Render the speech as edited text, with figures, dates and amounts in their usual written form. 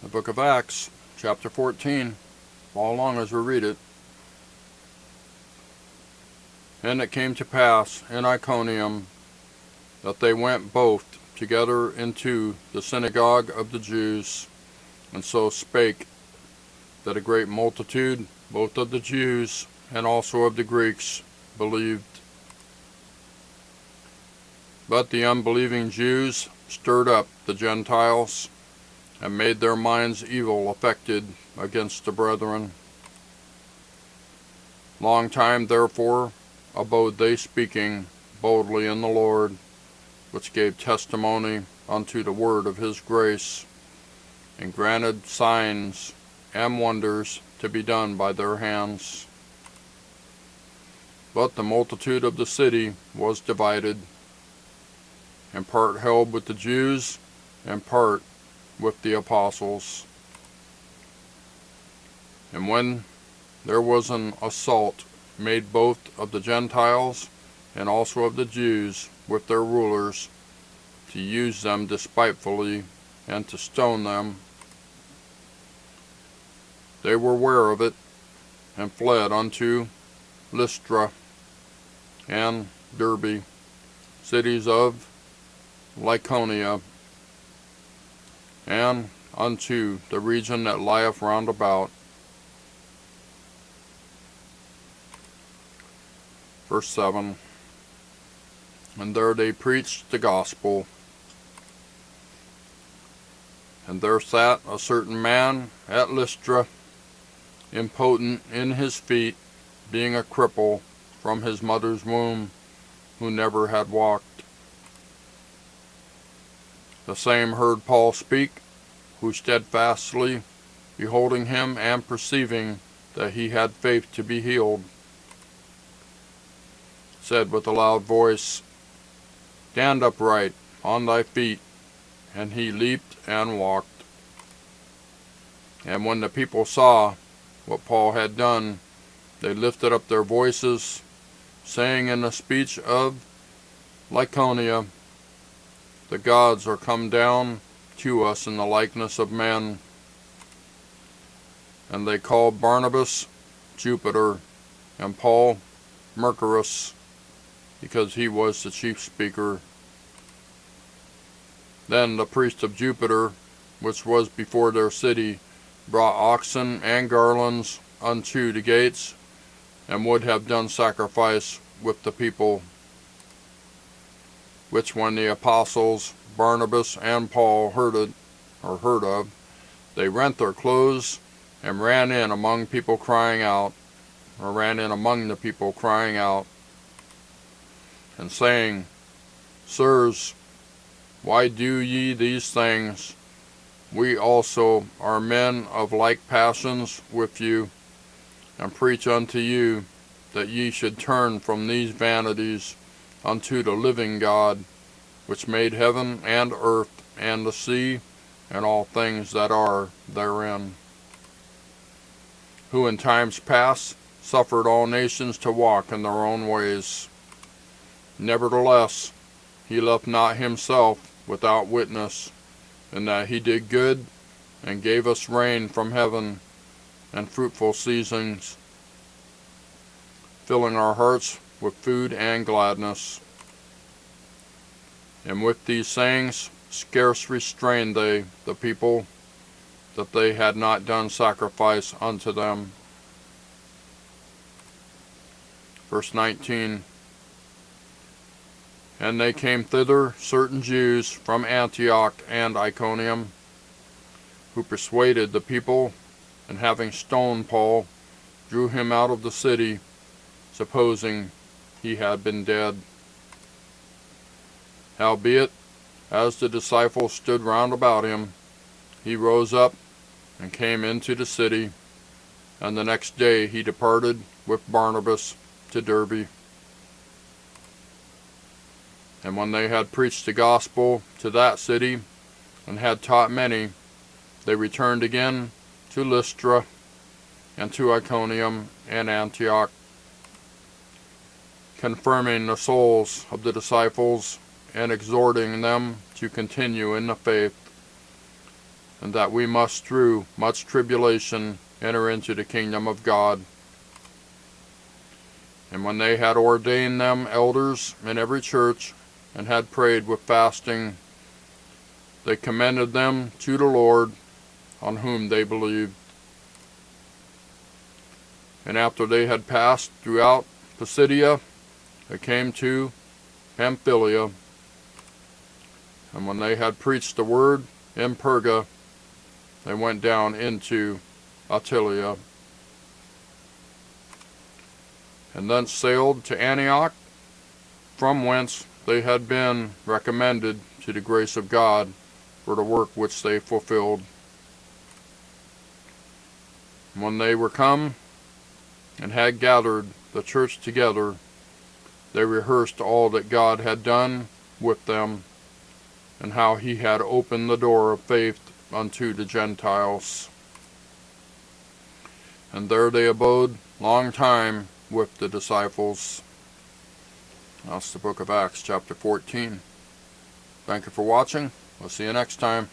The book of Acts, chapter 14. Follow along as we read it. And it came to pass in Iconium that they went both together into the synagogue of the Jews, and so spake, that a great multitude, both of the Jews and also of the Greeks, believed. But the unbelieving Jews stirred up the Gentiles, and made their minds evil affected against the brethren. Long time therefore abode they speaking boldly in the Lord, which gave testimony unto the word of his grace, and granted signs and wonders to be done by their hands. But the multitude of the city was divided, and part held with the Jews, and part with the apostles. And when there was an assault made both of the Gentiles and also of the Jews with their rulers, to use them despitefully and to stone them, they were ware of it, and fled unto Lystra and Derbe, cities of Lycaonia, and unto the region that lieth round about. Verse 7. And there they preached the gospel. And there sat a certain man at Lystra, impotent in his feet, being a cripple from his mother's womb, who never had walked. The same heard Paul speak, who steadfastly, beholding him and perceiving that he had faith to be healed, said with a loud voice, Stand upright on thy feet. And he leaped and walked. And when the people saw what Paul had done, they lifted up their voices, saying in the speech of Lycaonia, The gods are come down to us in the likeness of men. And they called Barnabas Jupiter, and Paul Mercurus, because he was the chief speaker. Then the priest of Jupiter, which was before their city, brought oxen and garlands unto the gates, and would have done sacrifice with the people. Which when the apostles Barnabas and Paul heard of, they rent their clothes, and ran in among the people crying out, and saying, Sirs, why do ye these things? We also are men of like passions with you, and preach unto you that ye should turn from these vanities unto the living God, which made heaven and earth and the sea, and all things that are therein, who in times past suffered all nations to walk in their own ways. Nevertheless, he left not himself without witness, in that he did good, and gave us rain from heaven, and fruitful seasons, filling our hearts with food and gladness. And with these sayings scarce restrained they the people, that they had not done sacrifice unto them. Verse 19. And they came thither certain Jews from Antioch and Iconium, who persuaded the people, and having stoned Paul, drew him out of the city, supposing he had been dead. Howbeit, as the disciples stood round about him, he rose up and came into the city, and the next day he departed with Barnabas to Derbe. And when they had preached the gospel to that city, and had taught many, they returned again to Lystra, and to Iconium and Antioch, confirming the souls of the disciples, and exhorting them to continue in the faith, and that we must through much tribulation enter into the kingdom of God. And when they had ordained them elders in every church, and had prayed with fasting, they commended them to the Lord, on whom they believed. And after they had passed throughout Pisidia, they came to Pamphylia. And when they had preached the word in Perga, they went down into Attalia, and thence sailed to Antioch, from whence they had been recommended to the grace of God for the work which they fulfilled. When they were come and had gathered the church together, they rehearsed all that God had done with them, and how he had opened the door of faith unto the Gentiles. And there they abode long time with the disciples. That's the book of Acts, chapter 14. Thank you for watching. We'll see you next time.